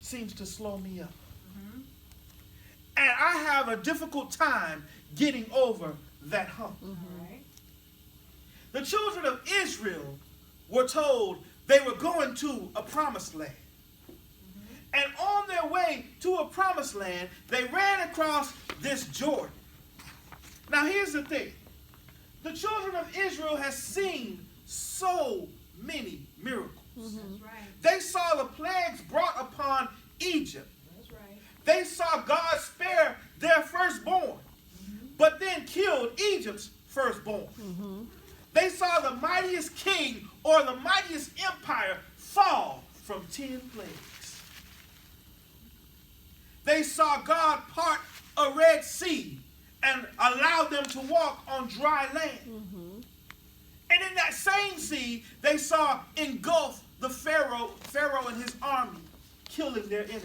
seems to slow me up. And I have a difficult time getting over that hump. The children of Israel were told they were going to a promised land. And on their way to a promised land, they ran across this Jordan. Now here's the thing. The children of Israel has seen so many miracles. They saw the plagues brought upon Egypt. They saw God spare their firstborn, but then killed Egypt's firstborn. They saw the mightiest king or the mightiest empire fall from 10 plagues. They saw God part a Red Sea and allow them to walk on dry land. And in that same sea, they saw engulf the Pharaoh and his army, killing their enemies.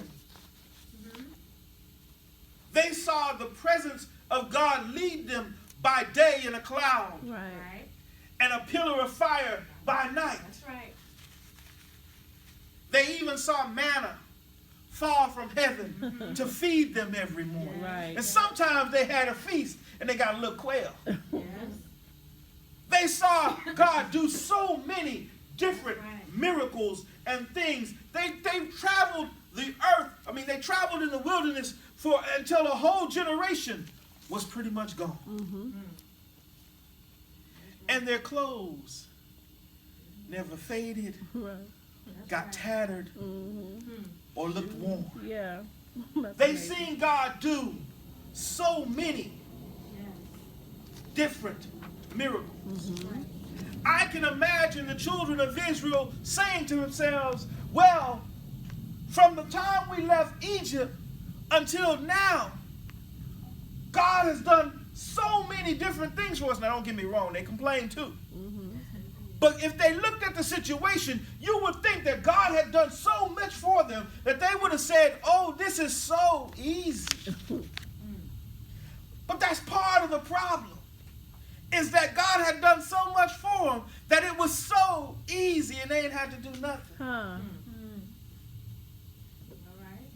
They saw the presence of God lead them by day in a cloud and a pillar of fire by night. They even saw manna fall from heaven to feed them every morning. And sometimes they had a feast and they got a little quail. They saw God do so many different miracles and things. They traveled the earth. I mean, they traveled in the wilderness until a whole generation was pretty much gone. And their clothes never faded, got tattered, or looked worn. They seen God do so many different miracles. I can imagine the children of Israel saying to themselves, well, from the time we left Egypt until now, God has done so many different things for us. Now, don't get me wrong, they complain too. But if they looked at the situation, you would think that God had done so much for them that they would have said, oh, this is so easy. But that's part of the problem, is that God had done so much for them that it was so easy and they didn't have to do nothing.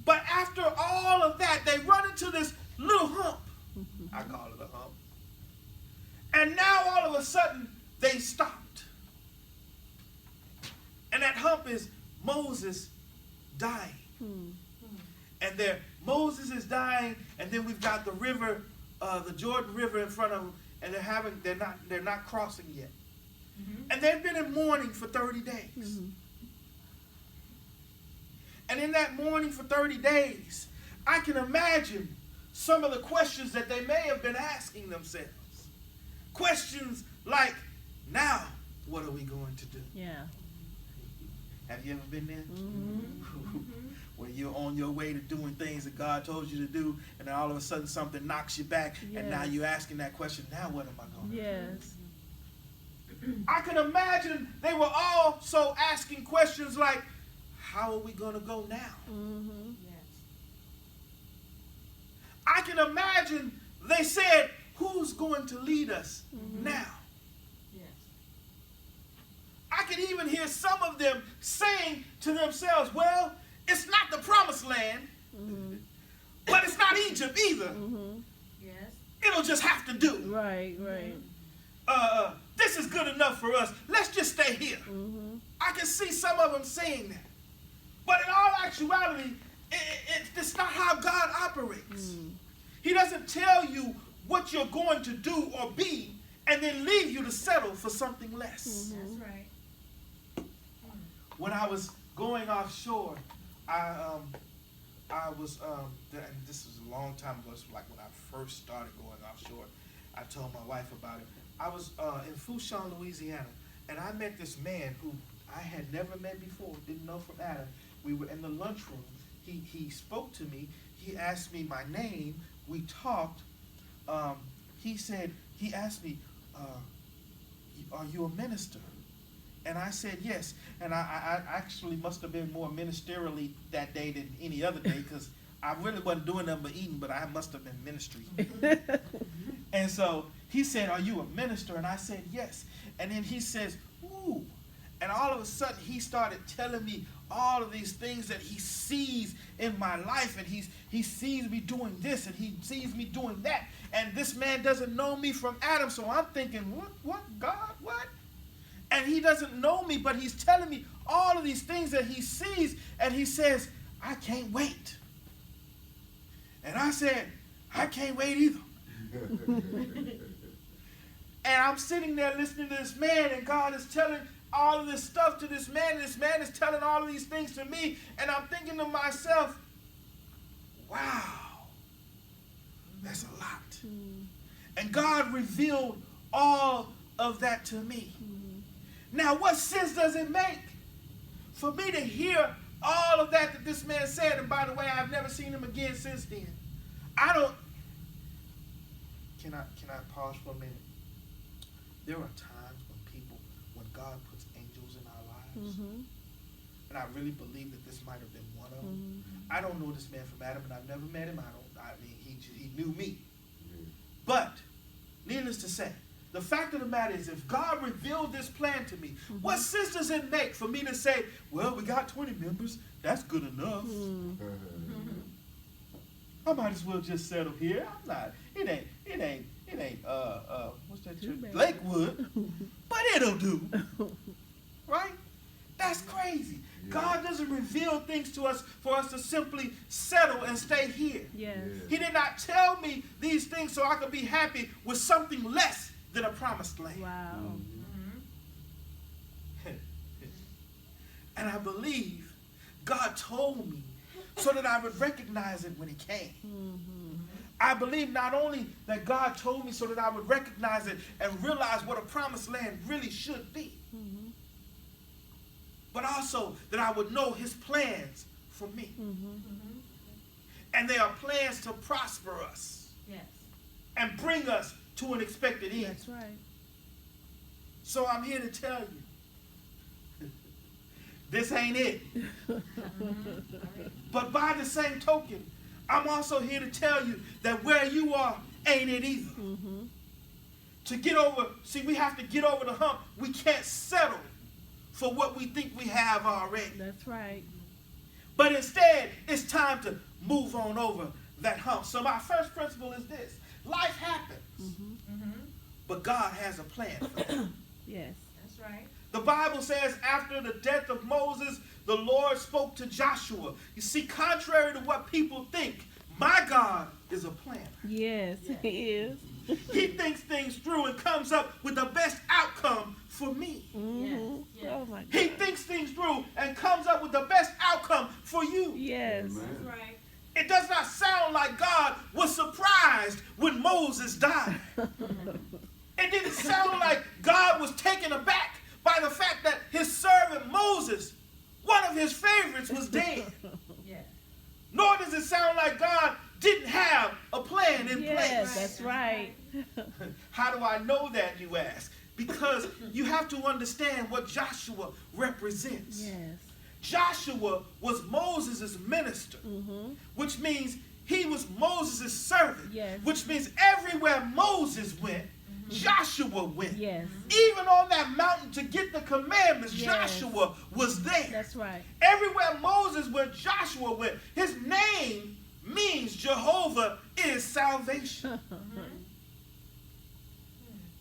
But after all of that, they run into this little hump. I call it a hump. And now all of a sudden, they stopped. And that hump is Moses dying. And Moses is dying, and then we've got the river, the Jordan River in front of them, and they're not crossing yet. And they've been in mourning for 30 days. And in that mourning for 30 days, I can imagine some of the questions that they may have been asking themselves. Questions like, now, what are we going to do? Have you ever been there? Where you're on your way to doing things that God told you to do, and then all of a sudden something knocks you back, and now you're asking that question, now what am I going to do? I can imagine they were also asking questions like, how are we going to go now? I can imagine they said, who's going to lead us now? I can even hear some of them saying to themselves, well, it's not the promised land, but it's not Egypt either. It'll just have to do. This is good enough for us. Let's just stay here. I can see some of them saying that. But in all actuality, it's not how God operates. He doesn't tell you what you're going to do or be and then leave you to settle for something less. When I was going offshore, I was, and this was a long time ago, it's like when I first started going offshore, I told my wife about it. I was in Fouchon, Louisiana, and I met this man who I had never met before, didn't know from Adam. We were in the lunchroom. He spoke to me. He asked me my name. We talked. He asked me, are you a minister? And I said yes. And I actually must have been more ministerially that day than any other day, because I really wasn't doing nothing but eating, but I must have been ministry. And so he said, are you a minister? And I said yes. And then he says, ooh. And all of a sudden he started telling me all of these things that he sees in my life, and he sees me doing this, and he sees me doing that, and this man doesn't know me from Adam. So I'm thinking, what, God, what? And he doesn't know me, but he's telling me all of these things that he sees, and he says, I can't wait. And I said, I can't wait either. And I'm sitting there listening to this man, and God is telling all of this stuff to this man, and this man is telling all of these things to me, and I'm thinking to myself, wow, that's a lot. And God revealed all of that to me. Now, what sense does it make for me to hear all of that this man said? And by the way, I've never seen him again since then. Can I pause for a minute? There are times when God puts angels in our lives. And I really believe that this might have been one of them. I don't know this man from Adam, and I've never met him. He knew me. But, needless to say, the fact of the matter is, if God revealed this plan to me, what sense does it make for me to say, well, we got 20 members, that's good enough. I might as well just settle here. I'm not, it ain't, what's that church? Lakewood, but it'll do. Right? That's crazy. Yeah. God doesn't reveal things to us for us to simply settle and stay here. Yes. He did not tell me these things so I could be happy with something less than a promised land. Wow. And I believe God told me so that I would recognize it when it came. I believe not only that God told me so that I would recognize it and realize what a promised land really should be, but also that I would know his plans for me. And they are plans to prosper us. Yes. And bring us to an expected end. That's right. So I'm here to tell you, this ain't it. But by the same token, I'm also here to tell you that where you are ain't it either. To get over, see, we have to get over the hump. We can't settle for what we think we have already. That's right. But instead, it's time to move on over that hump. So my first principle is this. Life happens, but God has a plan for it. Yes. That's right. The Bible says after the death of Moses, the Lord spoke to Joshua. You see, contrary to what people think, my God is a planner. Yes, he is. He thinks things through and comes up with the best outcome for me. Yes. Oh my God. He thinks things through and comes up with the best outcome for you. Yes. That's right. It does not sound like God was surprised when Moses died. It didn't sound like God was taken aback by the fact that his servant Moses, one of his favorites, was dead. Yes. Nor does it sound like God didn't have a plan in Yes, place. that's right. How do I know that, you ask? Because you have to understand what Joshua represents. Yes. Joshua was Moses' minister, which means he was Moses' servant, Yes. which means everywhere Moses went, Joshua went. Yes. Even on that mountain to get the commandments, Yes. Joshua was there. That's right. Everywhere Moses went, Joshua went. His name means Jehovah is salvation.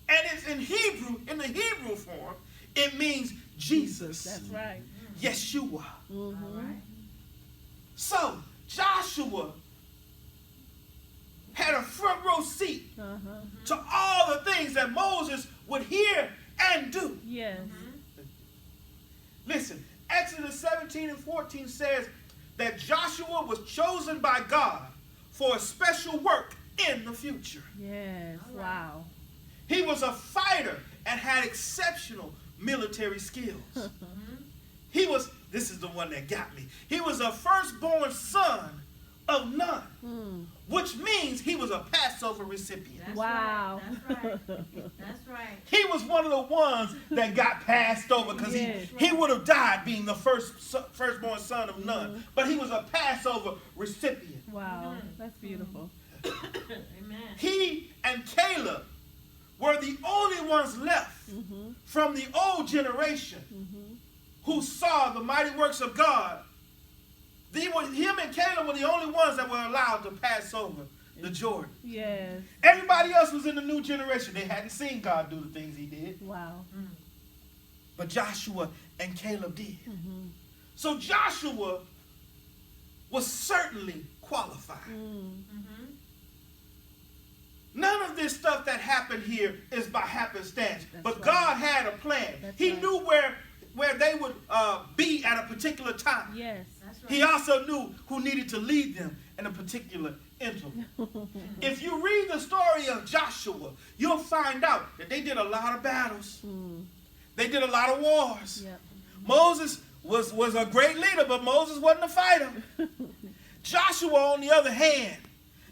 And it's in Hebrew, in the Hebrew form, it means Jesus. That's right. Yeshua. All right. So, Joshua had a front row seat to all the things that Moses would hear and do. Yes. Listen, Exodus 17 and 14 says that Joshua was chosen by God for a special work in the future. Yes. All right. Wow. He was a fighter and had exceptional military skills. He was, this is the one that got me, he was a firstborn son of none, which means he was a Passover recipient. That's Wow. Right. That's right. That's right. He was one of the ones that got passed over because Yes. he would have died being the firstborn son of none. But he was a Passover recipient. Wow. That's beautiful. Amen. He and Caleb were the only ones left from the old generation who saw the mighty works of God, him and Caleb were the only ones that were allowed to pass over the Jordan. Yes. Everybody else was in the new generation. They hadn't seen God do the things he did. Wow. But Joshua and Caleb did. Mm-hmm. So Joshua was certainly qualified. Mm-hmm. None of this stuff that happened here is by happenstance. That's But right. God had a plan. That's He right. knew where they would be at a particular time. Yes. That's right. He also knew who needed to lead them in a particular interval. If you read the story of Joshua, you'll find out that they did a lot of battles. They did a lot of wars. Yep. Moses was a great leader, but Moses wasn't a fighter. Joshua, on the other hand,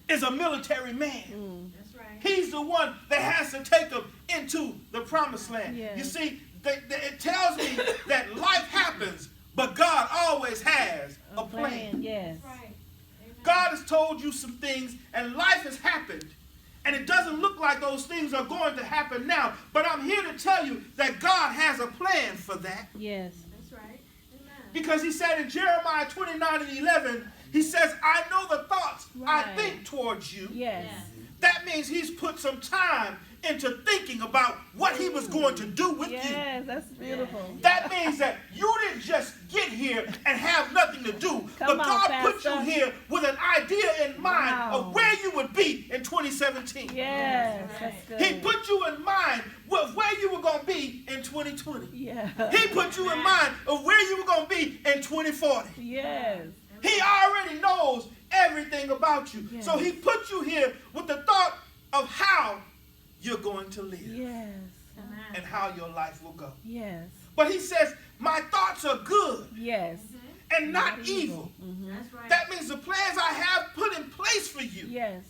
is a military man. That's right. He's the one that has to take them into the promised land. Yes. You see, it tells me that life happens, but God always has a plan. Yes. That's right. Amen. God has told you some things, and life has happened. And it doesn't look like those things are going to happen now. But I'm here to tell you that God has a plan for that. Yes. That's right. Amen. Because he said in Jeremiah 29:11, he says, I know the thoughts I Right. think towards you. Yes. Yes. That means he's put some time into thinking about what he was going to do with you. Yes, that's beautiful. That means that you didn't just get here and have nothing to do, Come but on, God put you Pastor. here with an idea in mind Wow. of where you would be in 2017. Yes, Right. that's good. He put you in mind of where you were going to be in 2020. Yeah. He put you in mind of where you were going to be in 2040. Yes. He already knows everything about you. Yes. So he put you here with the thought of how you're going to live Yes. Amen. and how your life will go. Yes. But he says, my thoughts are good Yes. and not evil. That's right. That means the plans I have put in place for you Yes.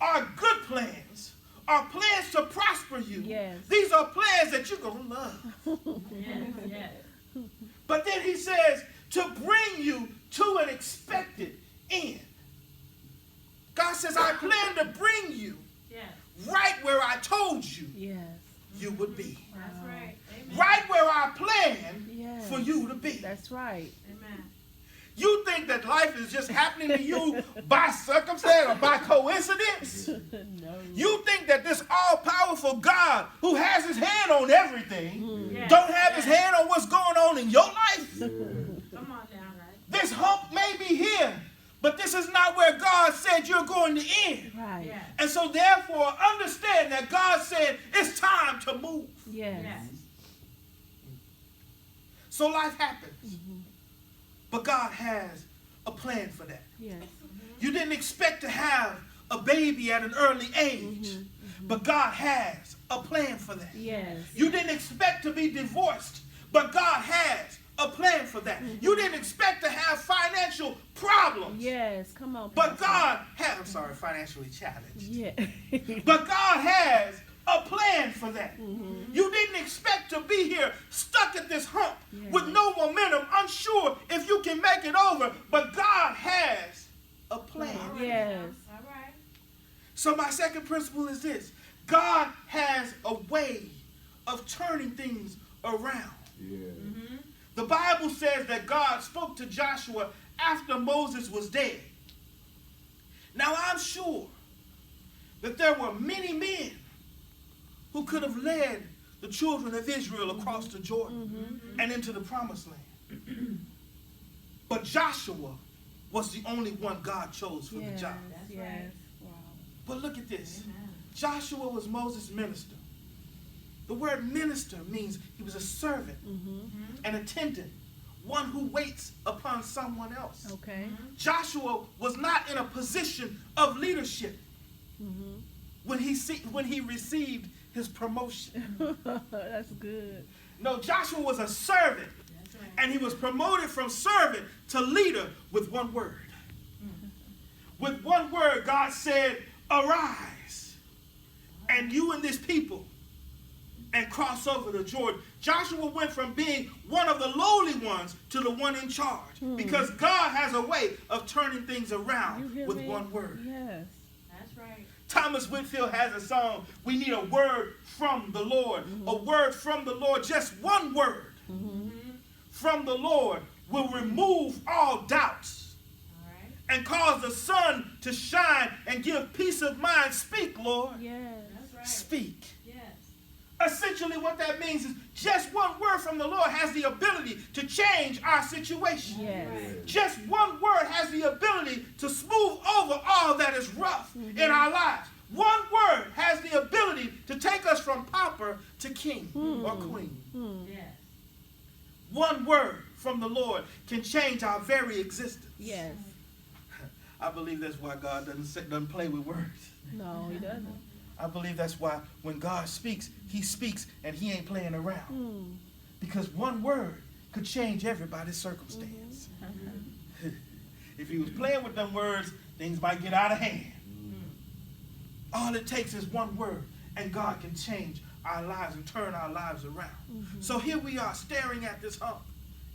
are good plans, are plans to prosper you. Yes. These are plans that you're going to love. Yes. Yes. But then he says, to bring you to an expected end. God says, I plan to bring you Yes. right where I told you Yes. you would be. That's right. Amen. Right where I planned Yes. for you to be. That's right. Amen. You think that life is just happening to you by circumstance or by coincidence? No. You think that this all-powerful God who has his hand on everything Yes. don't have his Yes. hand on what's going on in your life? Come on now, right? This hump may be here, but this is not where God said you're going to end. Right. Yes. And so therefore, understand that God said it's time to move. Yes. Yes. So life happens. But God has a plan for that. Yes. You didn't expect to have a baby at an early age, but God has a plan for that. Yes. You didn't expect to be divorced, but God has a plan for that. You didn't expect to have financial problems, Yes. Come on. but Pastor. God has, I'm sorry, financially challenged. Yeah. But God has a plan for that. You didn't expect to be here stuck at this hump Yeah. with no momentum, unsure if you can make it over, but God has a plan. All right Yes. now. All right. So my second principle is this. God has a way of turning things around. The Bible says that God spoke to Joshua after Moses was dead. Now I'm sure that there were many men who could have led the children of Israel across the Jordan and into the promised land. But Joshua was the only one God chose for the Yes. job. That's Yes. right. Wow. But look at this. Amen. Joshua was Moses' minister. The word minister means he was a servant, an attendant, one who waits upon someone else. Okay. Joshua was not in a position of leadership when he received his promotion. That's good. No, Joshua was a servant, That's right. and he was promoted from servant to leader with one word. With one word, God said, arise, and you and this people, and cross over the Jordan. Joshua went from being one of the lowly ones to the one in charge, because God has a way of turning things You around hear with me? one word. Yes. That's right. Thomas Whitfield has a song, we need a word from the Lord. A word from the Lord, just one word from the Lord will remove all doubts All right. and cause the sun to shine and give peace of mind. Speak, Lord. Yes. That's right. Speak. Yes. Essentially what that means is just one word from the Lord has the ability to change our situation. Yes. Right. Just one word has the ability to smooth over all that is rough in our lives. One word has the ability to take us from pauper to king or queen. Yes. One word from the Lord can change our very existence. Yes. I believe that's why God doesn't play with words. No, he doesn't. I believe that's why when God speaks, he speaks and he ain't playing around. Because one word could change everybody's circumstance. If he was playing with them words, things might get out of hand. All it takes is one word, and God can change our lives and turn our lives around. So here we are staring at this hump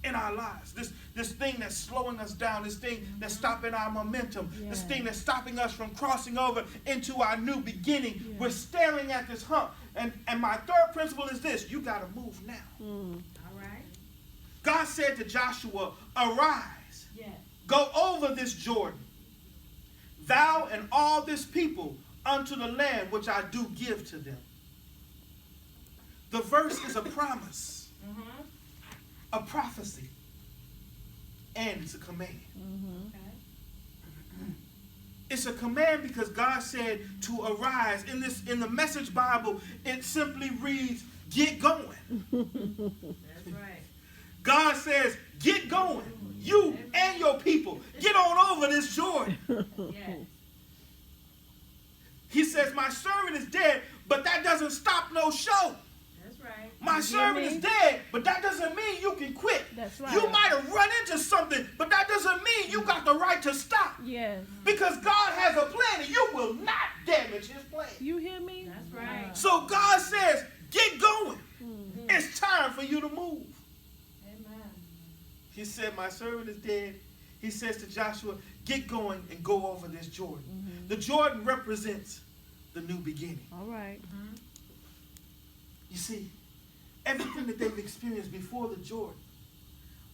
in our lives, this thing that's slowing us down, this thing that's stopping our momentum, this thing that's stopping us from crossing over into our new beginning. We're staring at this hump. And my third principle is this: you got to move now. All right. God said to Joshua, arise, Yes. go over this Jordan, thou and all this people, unto the land which I do give to them. The verse is a promise, a prophecy, and it's a command. Okay. It's a command because God said to arise. In the Message Bible, it simply reads, get going. That's right. God says, get going. You and your people, get on over this Jordan. Yes. He says, my servant is dead, but that doesn't stop no show. That's right. My servant is dead, but that doesn't mean you can quit. That's right. You might have run into something, but that doesn't mean you got the right to stop. Yes. Because God has a plan, and you will not damage his plan. You hear me? That's right. So God says, get going. It's time for you to move. Amen. He said, my servant is dead. He says to Joshua, get going and go over this Jordan. The Jordan represents the new beginning. All right. You see, everything that they've experienced before the Jordan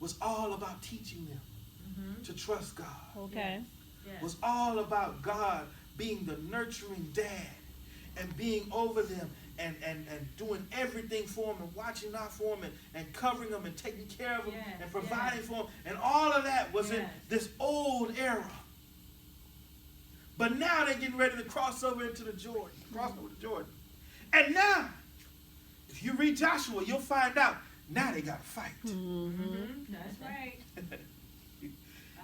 was all about teaching them to trust God. Okay. Yes. Was all about God being the nurturing dad and being over them and doing everything for them and watching out for them and covering them and taking care of them and providing for them. And all of that was in this old era. But now they're getting ready to cross over into the Jordan. Cross over the Jordan. And now, if you read Joshua, you'll find out, now they got to fight. That's right.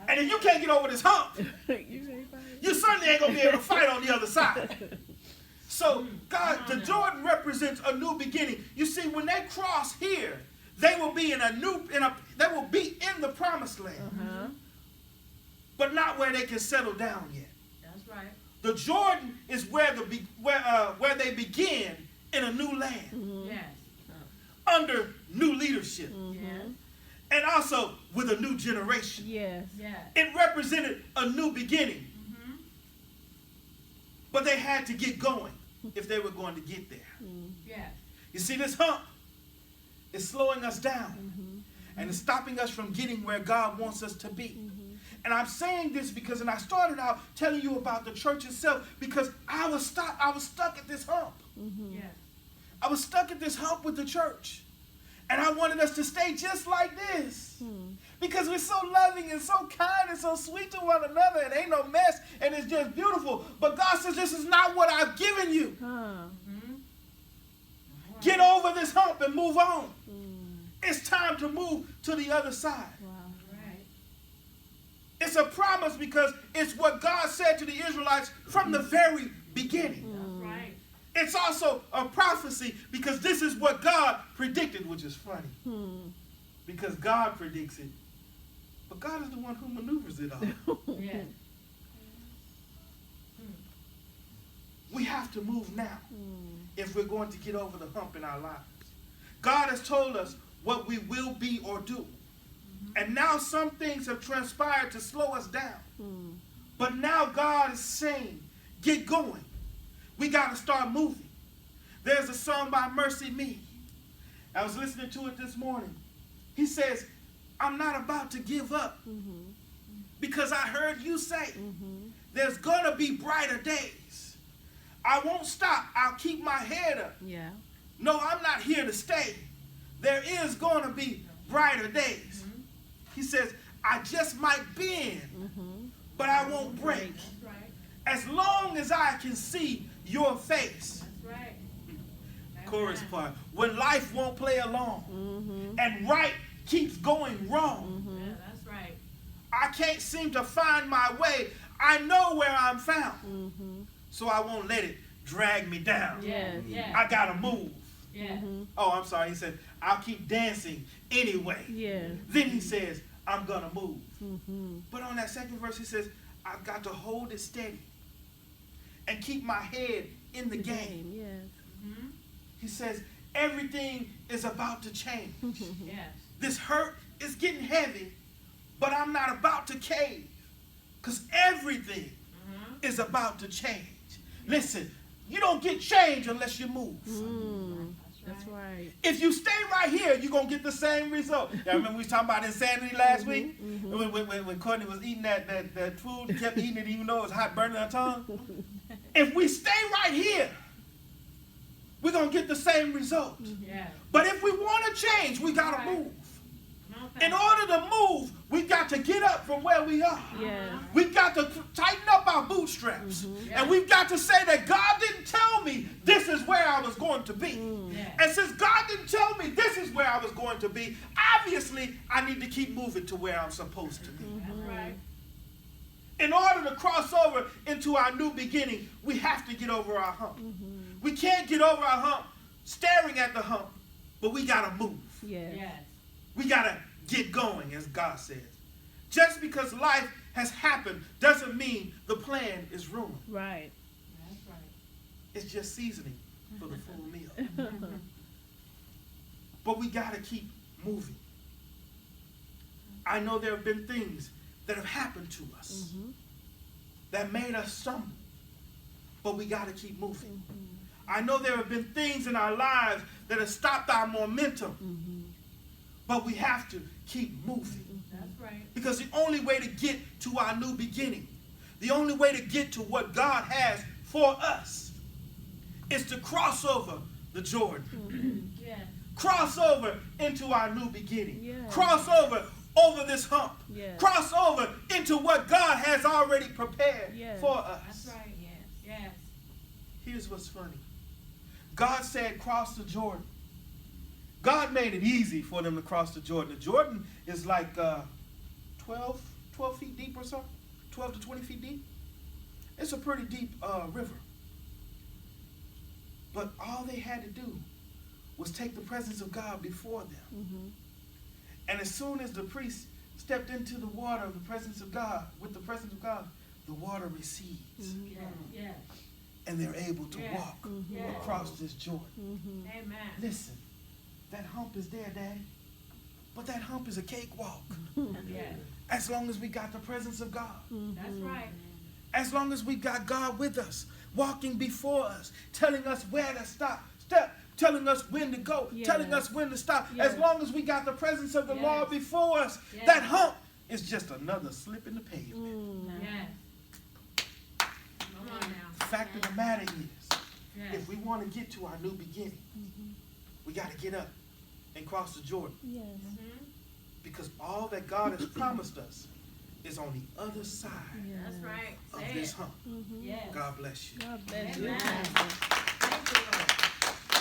And if you can't get over this hump, You ain't fine. you certainly ain't going to be able to fight on the other side. So, God, the Jordan represents a new beginning. You see, when they cross here, they will be they will be in the promised land. But not where they can settle down yet. That's right. The Jordan is where they begin in a new land Yes. under new leadership Yes. and also with a new generation. Yes. Yes. It represented a new beginning, but they had to get going if they were going to get there. Yes. You see, this hump is slowing us down and it's stopping us from getting where God wants us to be. And I'm saying this because, and I started out telling you about the church itself because I was stuck at this hump. Yes. I was stuck at this hump with the church. And I wanted us to stay just like this. Because we're so loving and so kind and so sweet to one another and ain't no mess and it's just beautiful. But God says this is not what I've given you. Get over this hump and move on. It's time to move to the other side. Right. It's a promise because it's what God said to the Israelites from the very beginning. That's right. It's also a prophecy because this is what God predicted, which is funny. Because God predicts it. But God is the one who maneuvers it all. Yes. We have to move now if we're going to get over the hump in our lives. God has told us what we will be or do. And now some things have transpired to slow us down. But now God is saying, get going. We got to start moving. There's a song by Mercy Me. I was listening to it this morning. He says, I'm not about to give up. Mm-hmm. Because I heard you say Mm-hmm. there's going to be brighter days. I won't stop. I'll keep my head up. Yeah. No, I'm not here to stay. There is going to be brighter days. He says, I just might bend, Mm-hmm. but I won't break. That's right. As long as I can see your face. That's right. Chorus Amen. part. When life won't play along Mm-hmm. and right keeps going wrong, Yeah, that's right. I can't seem to find my way. I know where I'm found, Mm-hmm. so I won't let it drag me down. Yes. Yeah. I gotta move. Yeah. Mm-hmm. Oh, I'm sorry. He said, I'll keep dancing anyway. Yeah. Then he says, I'm gonna move. Mm-hmm. But on that second verse, he says, I've got to hold it steady and keep my head in the game. Yes. Mm-hmm. He says, everything is about to change. Yes. This hurt is getting heavy, but I'm not about to cave, because everything is about to change. Listen, you don't get change unless you move. Mm. That's That's right. If you stay right here, you're going to get the same result. Yeah, remember we was talking about insanity last week? When Courtney was eating that food and kept eating it even though it was hot, burning her tongue? If we stay right here, we're going to get the same result. Yeah. But if we want to change, we got to Right. move. Come on, In Pastor. order to move, we've got to get up from where we are. Yes. We've got to tighten up our bootstraps. Yeah. And we've got to say that God didn't tell me this is where I was going to be. Yeah. And since God didn't tell me this is where I was going to be, obviously I need to keep moving to where I'm supposed to be. That's right. In order to cross over into our new beginning, we have to get over our hump. We can't get over our hump staring at the hump, but we got to move. Yes. Yes. We got to get going, as God says. Just because life has happened doesn't mean the plan is ruined. Right. That's right. It's just seasoning for the full meal. But we got to keep moving. I know there have been things that have happened to us that made us stumble, but we got to keep moving. I know there have been things in our lives that have stopped our momentum, but we have to keep moving. That's right. Because the only way to get to our new beginning, the only way to get to what God has for us, is to cross over the Jordan. Yes. Cross over into our new beginning. Yes. Cross over this hump. Yes. Cross over into what God has already prepared Yes. for us. That's right. Yes. Yes. Here's what's funny. God said cross the Jordan. God made it easy for them to cross the Jordan. The Jordan is like 12 feet deep or so. 12 to 20 feet deep. It's a pretty deep river. But all they had to do was take the presence of God before them. And as soon as the priest stepped into the water of the presence of God, with the presence of God, the water recedes. Yes. Yes. And they're able to Yes. walk Yes. across this Jordan. Amen. Listen, that hump is there, Daddy. But that hump is a cakewalk. Yes. As long as we got the presence of God. That's right. As long as we got God with us, walking before us, telling us where to step, telling us when to go, Yes. telling us when to stop. Yes. As long as we got the presence of the Yes. Lord before us, Yes. that hump is just another slip in the pavement. Yes. Come on now. The fact of the matter is, Yes. if we want to get to our new beginning, we got to get up and cross the Jordan. Yes. Because all that God has promised us is on the other side That's right. of Say this it. hump. Yes. God bless you. God bless you, Amen. Pastor.